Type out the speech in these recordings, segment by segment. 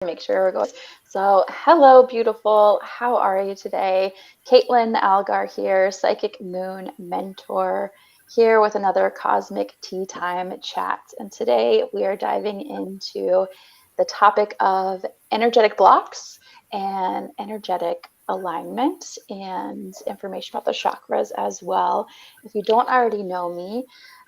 Make sure we're going. So, hello, beautiful. How are you today? Kaitlyn Algar here, Psychic Moon Mentor, here with another Cosmic Tea Time chat. And today we are diving into the topic of energetic blocks and energetic alignment and information about the chakras as well. If you don't already know me,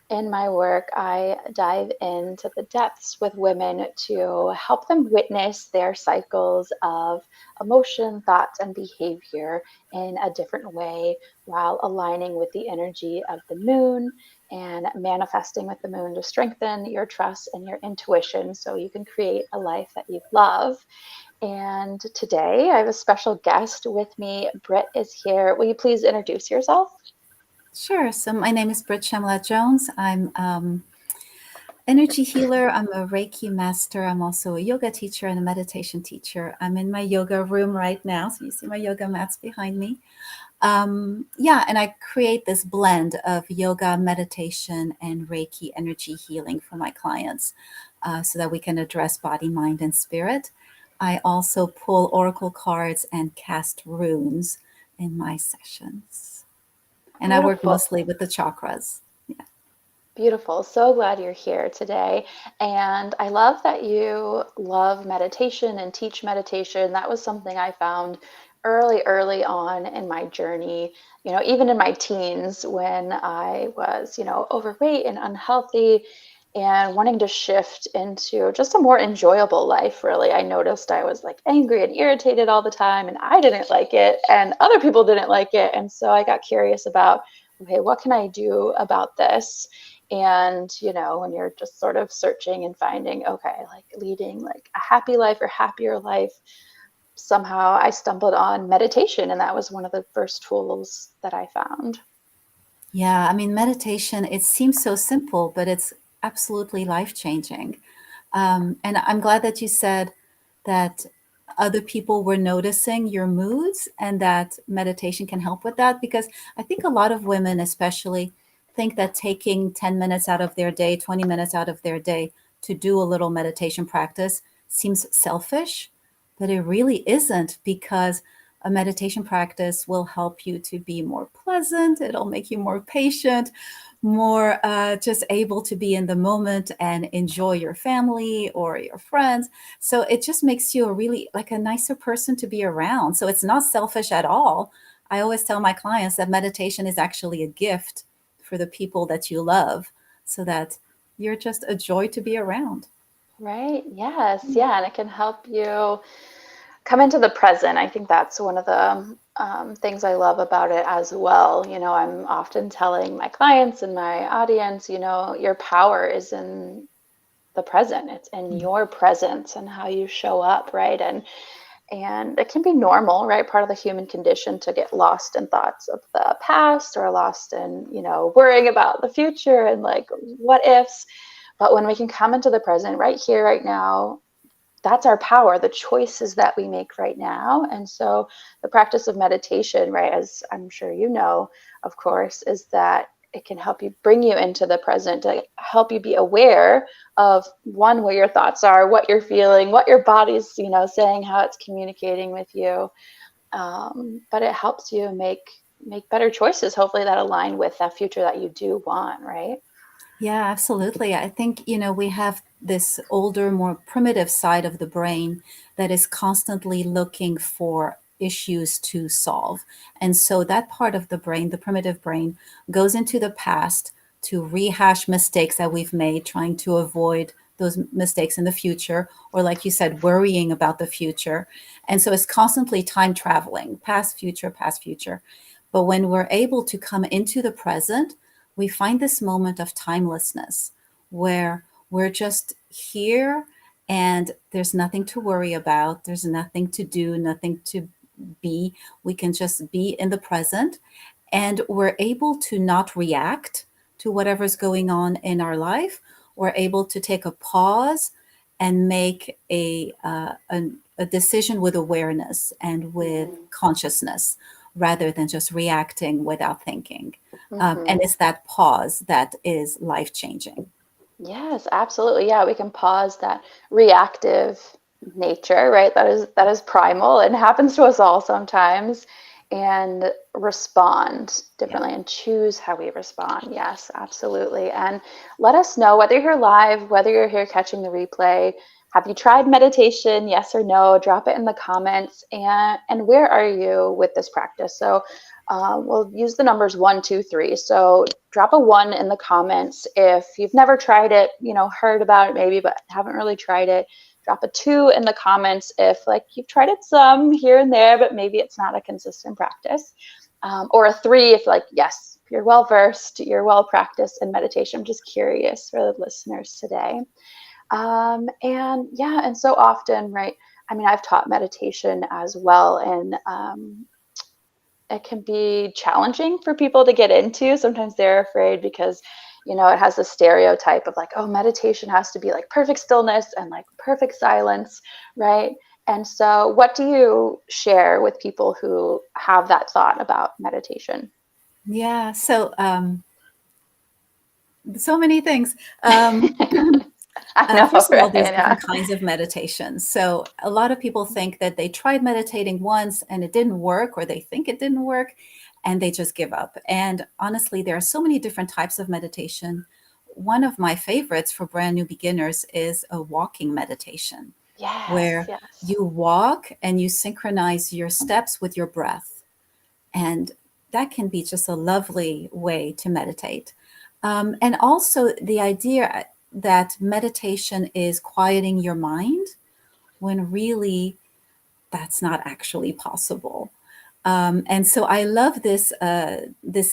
in my work, I dive into the depths with women to help them witness their cycles of emotion, thoughts, and behavior in a different way while aligning with the energy of the moon and manifesting with the moon to strengthen your trust and your intuition so you can create a life that you love. And today I have a special guest with me. Britt is here. Will you please introduce yourself? Sure. So my name is Britt Chemla Jones. I'm energy healer. I'm a Reiki master. I'm also a yoga teacher and a meditation teacher. I'm in my yoga room right now. So you see my yoga mats behind me. Yeah, and I create this blend of yoga, meditation, and Reiki energy healing for my clients so that we can address body, mind, and spirit. I also pull oracle cards and cast runes in my sessions. And I work Beautiful. mostly with the chakras. Yeah. Beautiful. So glad you're here today. And I love that you love meditation and teach meditation. That was something I found early on in my journey, even in my teens when I was, overweight and unhealthy and wanting to shift into just a more enjoyable life, really. I noticed I was like angry and irritated all the time, and I didn't like it, and other people didn't like it. And so I got curious about, okay, what can I do about this? And when you're just sort of searching and finding, okay, like leading like a happy life or happier life, somehow I stumbled on meditation, and that was one of the first tools that I found. Yeah, I mean, meditation, it seems so simple, but it's absolutely life changing. And I'm glad that you said that other people were noticing your moods and that meditation can help with that, because I think a lot of women, especially, think that taking 10 minutes out of their day, 20 minutes out of their day to do a little meditation practice seems selfish, but it really isn't, because a meditation practice will help you to be more pleasant. It'll make you more patient, more just able to be in the moment and enjoy your family or your friends. So it just makes you a really like a nicer person to be around. So it's not selfish at all. I always tell my clients that meditation is actually a gift for the people that you love, so that you're just a joy to be around. Right? Yes. Yeah. And it can help you come into the present. I think that's one of the things I love about it as well. I'm often telling my clients and my audience, your power is in the present. It's in your presence and how you show up, right? And it can be normal, right? Part of the human condition to get lost in thoughts of the past or lost in, worrying about the future and like what ifs. But when we can come into the present right here, right now, that's our power, the choices that we make right now. And so the practice of meditation, right, as I'm sure you know, of course, is that it can help you bring you into the present to help you be aware of one, where your thoughts are, what you're feeling, what your body's, saying, how it's communicating with you. But it helps you make better choices, hopefully that align with that future that you do want, right? Yeah, absolutely. I think, we have this older, more primitive side of the brain that is constantly looking for issues to solve. And so that part of the brain, the primitive brain, goes into the past to rehash mistakes that we've made, trying to avoid those mistakes in the future, or like you said, worrying about the future. And so it's constantly time traveling, past, future, past, future. But when we're able to come into the present, we find this moment of timelessness where we're just here and there's nothing to worry about. There's nothing to do, nothing to be. We can just be in the present, and we're able to not react to whatever's going on in our life. We're able to take a pause and make a decision with awareness and with Mm-hmm. consciousness, rather than just reacting without thinking. And Mm-hmm. it's that pause that is life changing. Yes, absolutely. Yeah, we can pause that reactive. nature, right? That is primal and happens to us all sometimes. And respond Yeah. differently and choose how we respond. Yes, absolutely. And let us know whether you're live, whether you're here catching the replay. Have you tried meditation? Yes or no? Drop it in the comments. And where are you with this practice? So we'll use the numbers 1, 2, 3. So drop a 1 in the comments if you've never tried it, heard about it maybe, but haven't really tried it. Drop a 2 in the comments if like you've tried it some here and there, but maybe it's not a consistent practice. Or a 3 if like, yes, you're well versed, you're well practiced in meditation. I'm just curious for the listeners today. And yeah, and so often, right? I mean, I've taught meditation as well, and it can be challenging for people to get into. Sometimes they're afraid because, it has a stereotype of like, oh, meditation has to be like perfect stillness and like perfect silence, right? And so, what do you share with people who have that thought about meditation? Yeah. So many things. I know, First of all, right? there's Yeah. different kinds of meditation. So a lot of people think that they tried meditating once and it didn't work, or they think it didn't work, and they just give up. And honestly, there are so many different types of meditation. One of my favorites for brand new beginners is a walking meditation, Yes, where yes. you walk and you synchronize your steps with your breath. And that can be just a lovely way to meditate. And also, the idea that meditation is quieting your mind when really that's not actually possible. And so I love this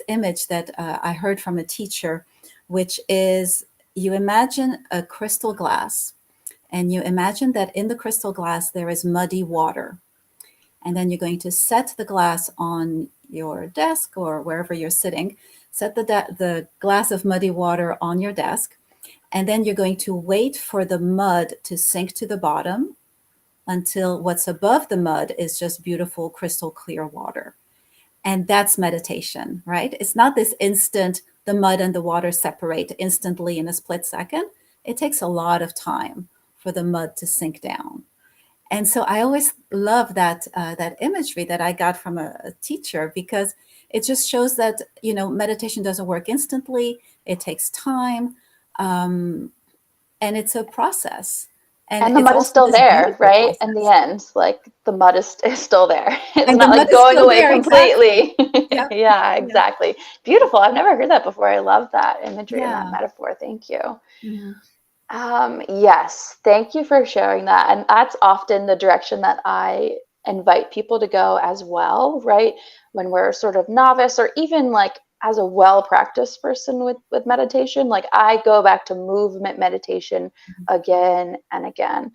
image that I heard from a teacher, which is you imagine a crystal glass, and you imagine that in the crystal glass there is muddy water, and then you're going to set the glass on your desk or wherever you're sitting. Set the glass of muddy water on your desk, and then you're going to wait for the mud to sink to the bottom until what's above the mud is just beautiful crystal clear water. And that's meditation, right? It's not this instant, the mud and the water separate instantly in a split second. It takes a lot of time for the mud to sink down. And so I always love that imagery that I got from a teacher, because it just shows that meditation doesn't work instantly. It takes time, um, and it's a process, and And the it's mud is also still this there, beautiful right? In the process. end, like the mud is still there. It's And the not mud like is going still away there, exactly. completely. Yeah, Yeah, yeah, exactly. Beautiful. I've never heard that before. I love that imagery and that yeah. metaphor. Thank you. Mhm. Yes, thank you for sharing that. And that's often the direction that I invite people to go as well, right? When we're sort of novice, or even like as a well-practiced person with meditation, like I go back to movement meditation again and again,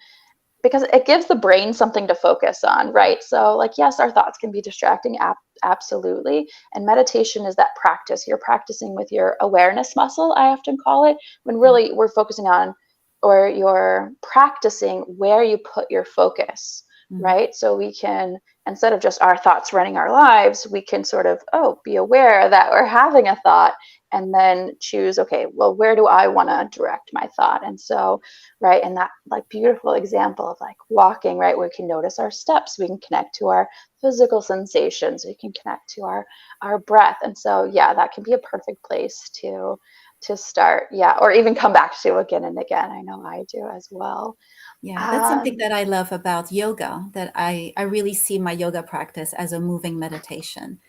because it gives the brain something to focus on, right? So, like, yes, our thoughts can be distracting, absolutely. And meditation is that practice. You're practicing with your awareness muscle, I often call it, when Yeah. really we're focusing on, or you're practicing where you put your focus, Mhm. right? So we can, instead of just our thoughts running our lives, we can sort of, oh, be aware that we're having a thought, and then choose, okay, well, where do I want to direct my thought? And so, right, and that like beautiful example of like walking, right, we can notice our steps, we can connect to our physical sensations, we can connect to our breath. And so yeah, that can be a perfect place to start, yeah, or even come back to again and again. I know I do as well. Yeah, that's something um that I love about yoga, that I really see my yoga practice as a moving meditation.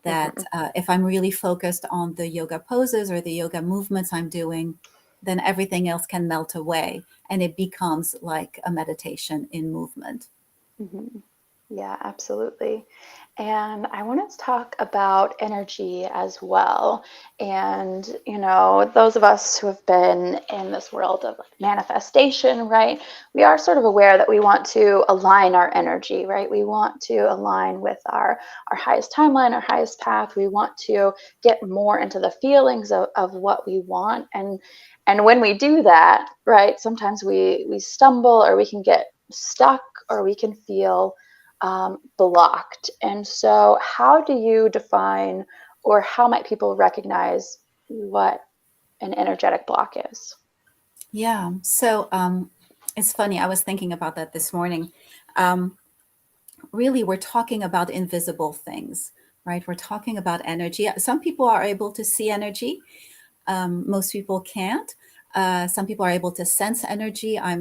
That mhm. if I'm really focused on the yoga poses or the yoga movements I'm doing, then everything else can melt away and it becomes like a meditation in movement. Mhm. Yeah, absolutely. And I want to talk about energy as well. And, those of us who have been in this world of like manifestation, right? We are sort of aware that we want to align our energy, right? We want to align with our highest timeline, our highest path. We want to get more into the feelings of what we want. And when we do that, right, sometimes we stumble, or we can get stuck, or we can feel blocked. And so, how do you define, or how might people recognize what an energetic block is? Yeah. So It's funny. I was thinking about that this morning. Um, Really, we're talking about invisible things, right? We're talking about energy. Some people are able to see energy. Most people can't. Some people are able to sense energy. I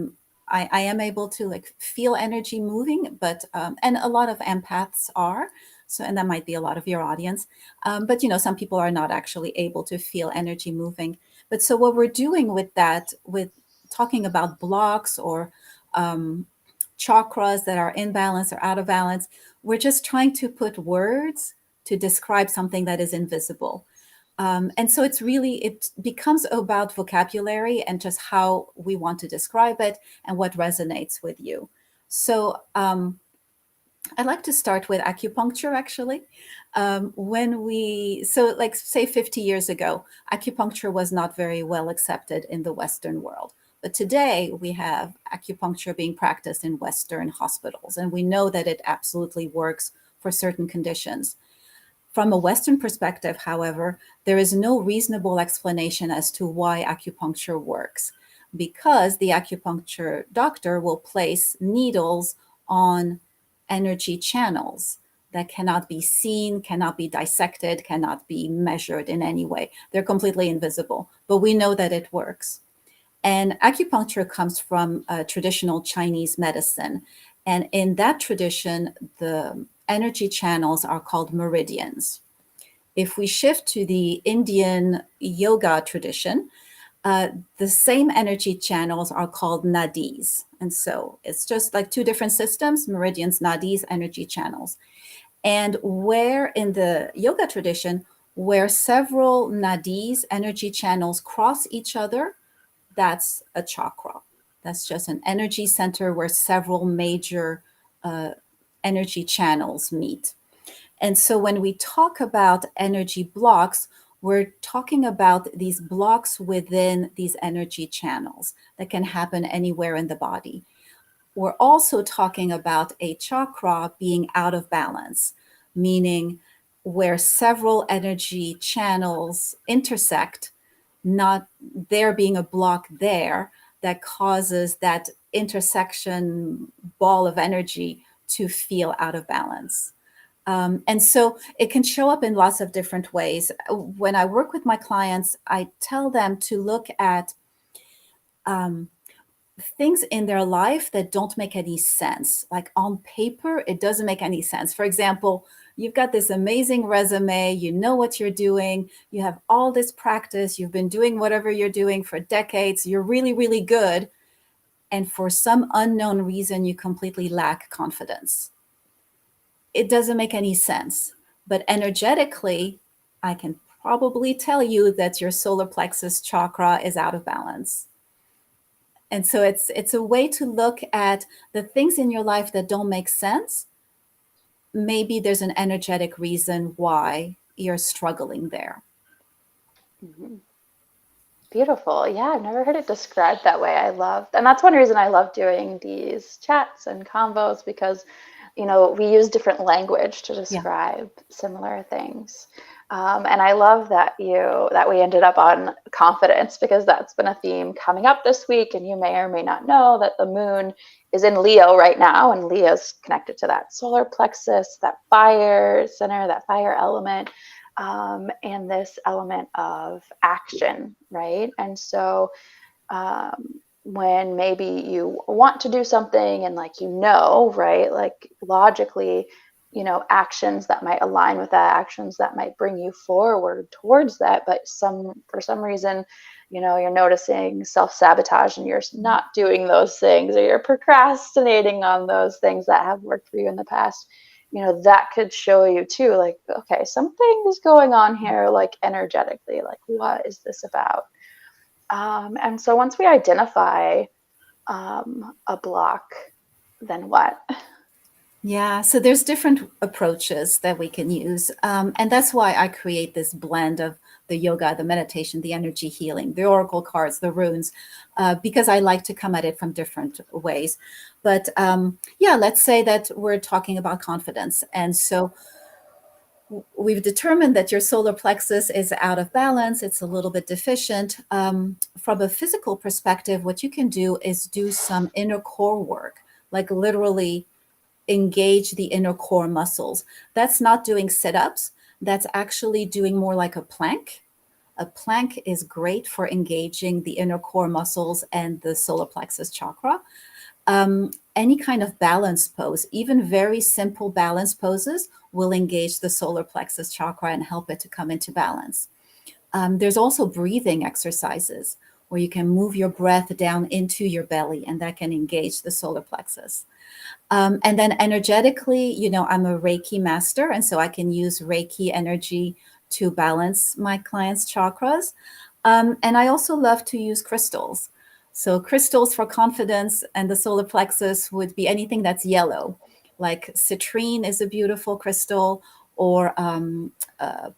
am able to like feel energy moving, but and a lot of empaths are. So, and that might be a lot of your audience. But some people are not actually able to feel energy moving. But so what we're doing with that, with talking about blocks or um, chakras that are in balance or out of balance, we're just trying to put words to describe something that is invisible. And so it becomes about vocabulary and just how we want to describe it and what resonates with you. So I'd like to start with acupuncture actually. So like say 50 years ago, acupuncture was not very well accepted in the Western world. But today we have acupuncture being practiced in Western hospitals, and we know that it absolutely works for certain conditions. From a Western perspective, however, there is no reasonable explanation as to why acupuncture works, because the acupuncture doctor will place needles on energy channels that cannot be seen, cannot be dissected, cannot be measured in any way. They're completely invisible, but we know that it works. And acupuncture comes from traditional Chinese medicine. And in that tradition, the energy channels are called meridians. If we shift to the Indian yoga tradition, uh, the same energy channels are called nadis. And so it's just like two different systems: meridians, nadis, energy channels. And where in the yoga tradition, where several nadis, energy channels, cross each other, that's a chakra. That's just an energy center where several major uh, energy channels meet. And so when we talk about energy blocks, we're talking about these blocks within these energy channels that can happen anywhere in the body. We're also talking about a chakra being out of balance, meaning where several energy channels intersect, not there being a block there that causes that intersection ball of energy to feel out of balance. And so it can show up in lots of different ways. When I work with my clients, I tell them to look at um, things in their life that don't make any sense. Like on paper, it doesn't make any sense. For example, you've got this amazing resume, you know what you're doing, you have all this practice, you've been doing whatever you're doing for decades, you're really, really good. And for some unknown reason, you completely lack confidence. It doesn't make any sense. But energetically, I can probably tell you that your solar plexus chakra is out of balance. And so it's a way to look at the things in your life that don't make sense. Maybe there's an energetic reason why you're struggling there. Mhm. Beautiful. Yeah, I've never heard it described that way. I love, and that's one reason I love doing these chats and convos because, we use different language to Yeah. describe similar things. And I love that we ended up on confidence because that's been a theme coming up this week. And you may or may not know that the moon is in Leo right now, and Leo's connected to that solar plexus, that fire center, that fire element, and this element of action, right? And so when maybe you want to do something and like right, like logically, actions that might align with that, actions that might bring you forward towards that, but for some reason, you're noticing self-sabotage and you're not doing those things, or you're procrastinating on those things that have worked for you in the past. That could show you too, like, okay, something is going on here, like energetically, like what is this about? And so once we identify a block, then what? Yeah, so there's different approaches that we can use. And that's why I create this blend of the yoga, the meditation, the energy healing, the oracle cards, the runes, because I like to come at it from different ways. But yeah, let's say that we're talking about confidence. And so we've determined that your solar plexus is out of balance. It's a little bit deficient. From a physical perspective, what you can do is do some inner core work, like literally engage the inner core muscles. That's not doing sit ups, that's actually doing more like a plank. A plank is great for engaging the inner core muscles and the solar plexus chakra. Any kind of balance pose, even very simple balance poses, will engage the solar plexus chakra and help it to come into balance. There's also breathing exercises where you can move your breath down into your belly, and that can engage the solar plexus. And then energetically, I'm a Reiki master, and so I can use Reiki energy to balance my clients' chakras. And I also love to use crystals. So, crystals for confidence and the solar plexus would be anything that's yellow, like citrine is a beautiful crystal, or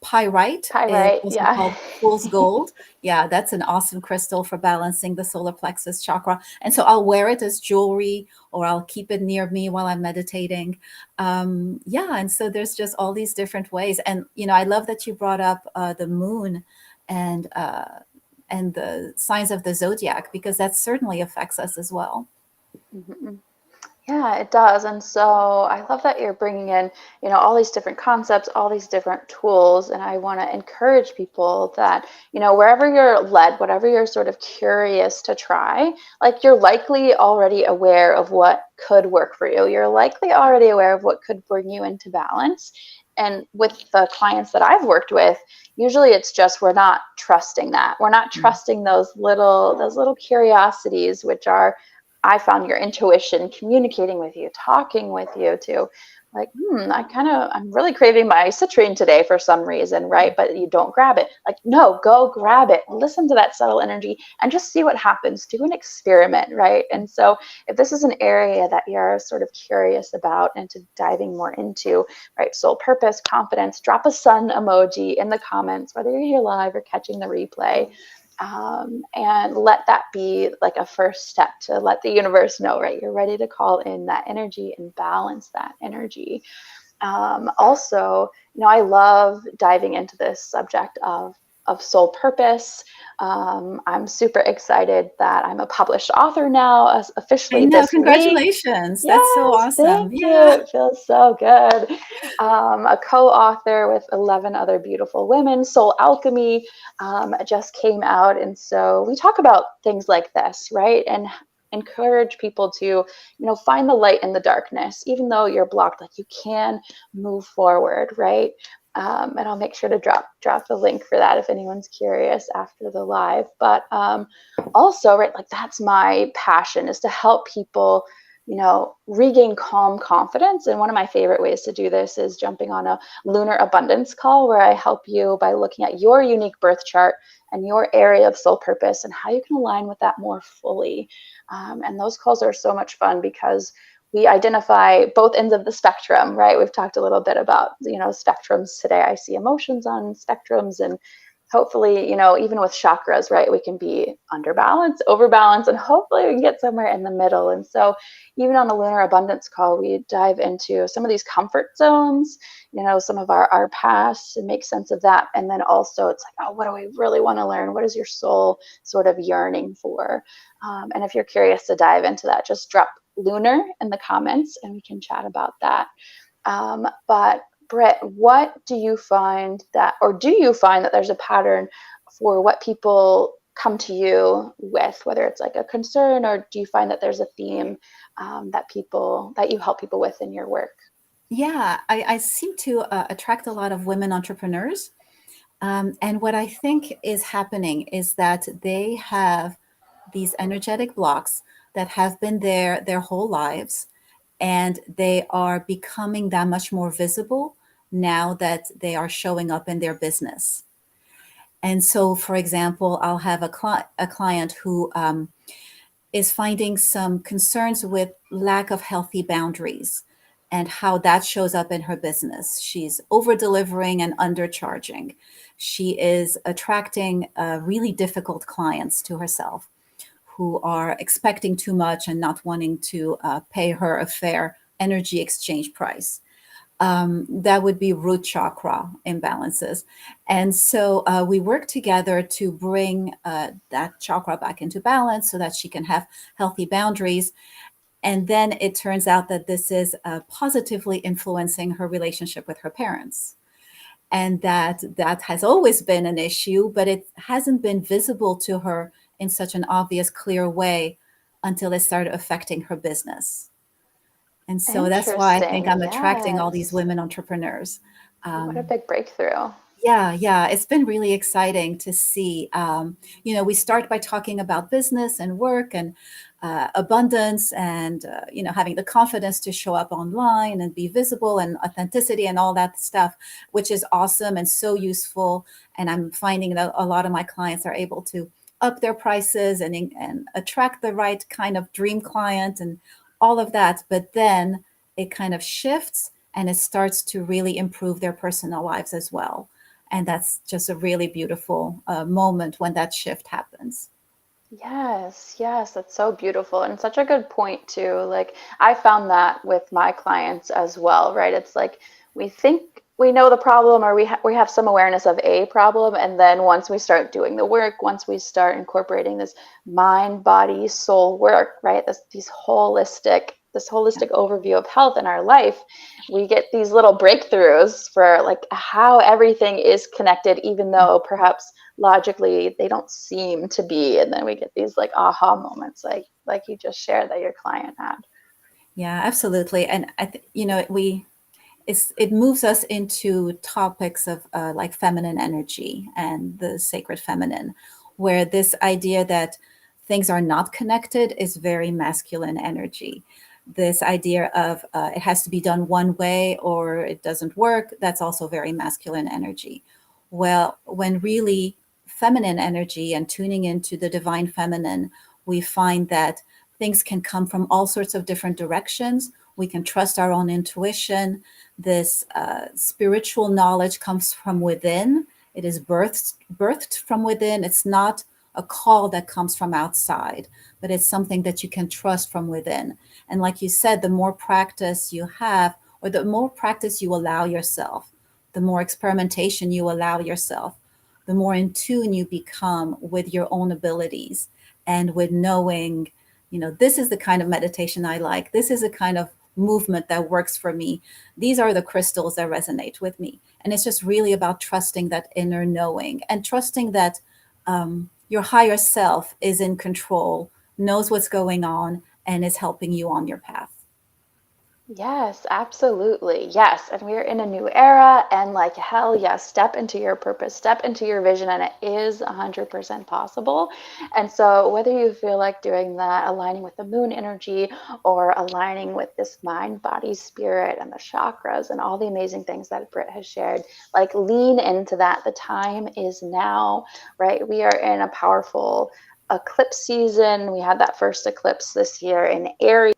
pyrite is Pyrite, also yeah. called fool's gold. Yeah, that's an awesome crystal for balancing the solar plexus chakra. And so I'll wear it as jewelry, or I'll keep it near me while I'm meditating. Yeah, and so there's just all these different ways. And I love that you brought up the moon and the signs of the zodiac, because that certainly affects us as well. Mhm. Yeah, it does. And so I love that you're bringing in, all these different concepts, all these different tools. And I want to encourage people that, wherever you're led, whatever you're sort of curious to try, like you're likely already aware of what could work for you. You're likely already aware of what could bring you into balance. And with the clients that I've worked with, usually it's just we're not trusting that. We're not Mm. trusting those little curiosities, which are, I found your intuition communicating with you, talking with you to like, I'm really craving my citrine today for some reason, right? But you don't grab it. Like, no, go grab it. Listen to that subtle energy and just see what happens. Do an experiment, right? And so if this is an area that you're sort of curious about and to diving more into, right? Soul purpose, confidence, drop a sun emoji in the comments, whether you're here live or catching the replay. And let that be like a first step to let the universe know, right? You're ready to call in that energy and balance that energy. Also, I love diving into this subject of soul purpose. I'm super excited that I'm a published author now, I officially know. this week. Congratulations. That's so Yes, awesome. thank you. Yeah. It feels so good. A co-author with 11 other beautiful women. Soul Alchemy just came out. And so we talk about things like this, right? And encourage people to, find the light in the darkness, even though you're blocked, like you can move forward, right? And I'll make sure to drop the link for that if anyone's curious after the live. But also, right, like that's my passion, is to help people regain calm confidence. And one of my favorite ways to do this is jumping on a lunar abundance call where I help you by looking at your unique birth chart and your area of soul purpose and how you can align with that more fully. And those calls are so much fun because we identify both ends of the spectrum, right? We've talked a little bit about, spectrums today. I see emotions on spectrums, and hopefully, even with chakras, right, we can be under balance, over balance, and hopefully we can get somewhere in the middle. And so even on a lunar abundance call, we dive into some of these comfort zones, some of our past, and make sense of that. And then also it's like, oh, what do we really want to learn? What is your soul sort of yearning for? And if you're curious to dive into that, just drop lunar in the comments and we can chat about that. But Britt, what do you find that, or do you find that there's a pattern for what people come to you with, whether it's like a concern, or do you find that there's a theme that you help people with in your work? Yeah. I seem to attract a lot of women entrepreneurs. And what I think is happening is that they have these energetic blocks that have been there their whole lives, and they are becoming that much more visible now that they are showing up in their business. And so, for example, I'll have a client who is finding some concerns with lack of healthy boundaries and how that shows up in her business. She's over delivering and undercharging. She is attracting really difficult clients to herself who are expecting too much and not wanting to pay her a fair energy exchange price. that would be root chakra imbalances. And so we work together to bring that chakra back into balance so that she can have healthy boundaries. And then it turns out that this is positively influencing her relationship with her parents. And that has always been an issue, but it hasn't been visible to her in such an obvious, clear way until it started affecting her business. And so that's why I think Interesting. I'm attracting all these Yes. women entrepreneurs. What a Um, big breakthrough. yeah, yeah, it's been really exciting to see. We start by talking about business and work and abundance and, having the confidence to show up online and be visible and authenticity and all that stuff, which is awesome and so useful. And I'm finding that a lot of my clients are able to up their prices and attract the right kind of dream client and all of that. But then it kind of shifts and it starts to really improve their personal lives as well. And that's just a really beautiful moment when that shift happens. Yes, yes, that's so beautiful and such a good point too. Like I found that with my clients as well, right? It's like we think we know the problem or we have some awareness of a problem, and then once we start doing the work, once we start incorporating this mind, body, soul work, right? This Yeah. holistic overview of health in our life, we get these little breakthroughs for like how everything is connected, even though perhaps logically they don't seem to be, and then we get these like aha moments like you just shared that your client had. Yeah, absolutely. And it moves us into topics of like feminine energy and the sacred feminine, where this idea that things are not connected is very masculine energy. This idea of it has to be done one way or it doesn't work, that's also very masculine energy. Well, when really feminine energy and tuning into the divine feminine, we find that things can come from all sorts of different directions. We can trust our own intuition. This spiritual knowledge comes from within. It is birthed from within. It's not a call that comes from outside, but it's something that you can trust from within. And like you said, the more practice you have, or the more practice you allow yourself, the more experimentation you allow yourself, the more in tune you become with your own abilities and with knowing, this is the kind of meditation I like. This is the kind of movement that works for me. These are the crystals that resonate with me. And it's just really about trusting that inner knowing and trusting that your higher self is in control, knows what's going on, and is helping you on your path. Yes, absolutely. Yes. And we're in a new era, and like, hell yes, step into your purpose, step into your vision, and it is 100% possible. And so, whether you feel like doing that, aligning with the moon energy or aligning with this mind, body, spirit, and the chakras and all the amazing things that Britt has shared, like, lean into that. The time is now, right? We are in a powerful eclipse season. We had that first eclipse this year in Aries,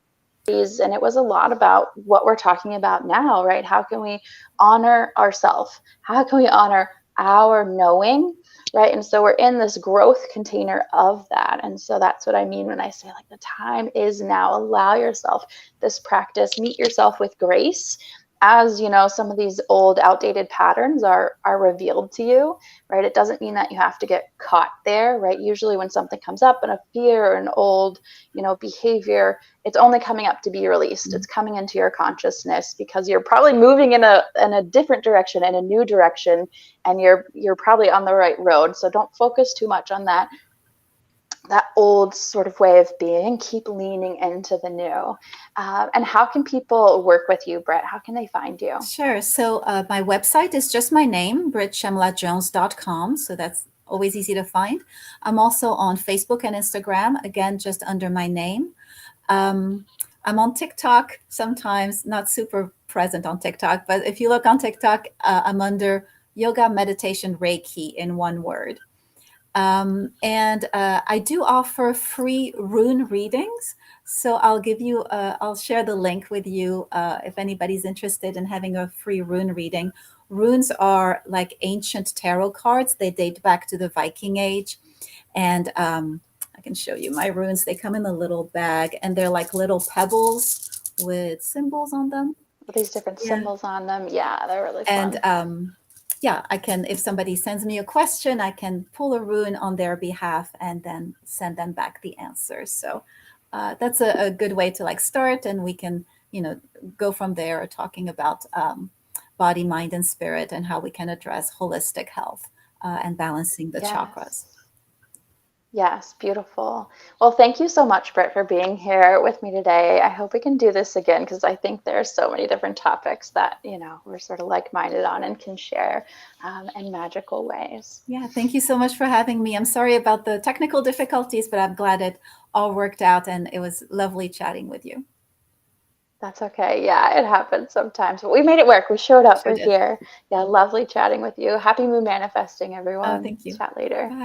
and it was a lot about what we're talking about now, right? How can we honor ourselves? How can we honor our knowing, right? And so we're in this growth container of that. And so that's what I mean when I say like the time is now. Allow yourself this practice, meet yourself with grace as some of these old outdated patterns are revealed to you, right? It doesn't mean that you have to get caught there, right? Usually when something comes up in a fear or an old behavior, it's only coming up to be released. It's coming into your consciousness because you're probably moving in a different direction, in a new direction, and you're probably on the right road. So don't focus too much on that old sort of way of being. Keep leaning into the new. And how can people work with you, Britt? How can they find you? Sure. So my website is just my name, brittchemlajones.com. So that's always easy to find. I'm also on Facebook and Instagram, again, just under my name. Um, I'm on TikTok sometimes, not super present on TikTok, but if you look on TikTok, I'm under yoga, meditation, Reiki in one word. And I do offer free rune readings. So I'll share the link with you if anybody's interested in having a free rune reading. Runes are like ancient tarot cards, they date back to the Viking Age. And I can show you my runes. They come in a little bag and they're like little pebbles with symbols on them. with these different Yeah. symbols on them. Yeah, they're really And fun. yeah, I can, if somebody sends me a question, I can pull a rune on their behalf and then send them back the answer. So that's a good way to like start, and we can, go from there talking about body, mind, and spirit, and how we can address holistic health and balancing the chakras. Yes. Yes, beautiful. Well, thank you so much, Britt, for being here with me today. I hope we can do this again because I think there's so many different topics that, we're sort of like-minded on and can share in magical ways. Yeah, thank you so much for having me. I'm sorry about the technical difficulties, but I'm glad it all worked out, and it was lovely chatting with you. That's okay. Yeah, it happens sometimes, but we made it work. We showed up. Sure We're did. here. Yeah, lovely chatting with you. Happy moon manifesting, Oh, everyone. thank you. Chat later. Bye.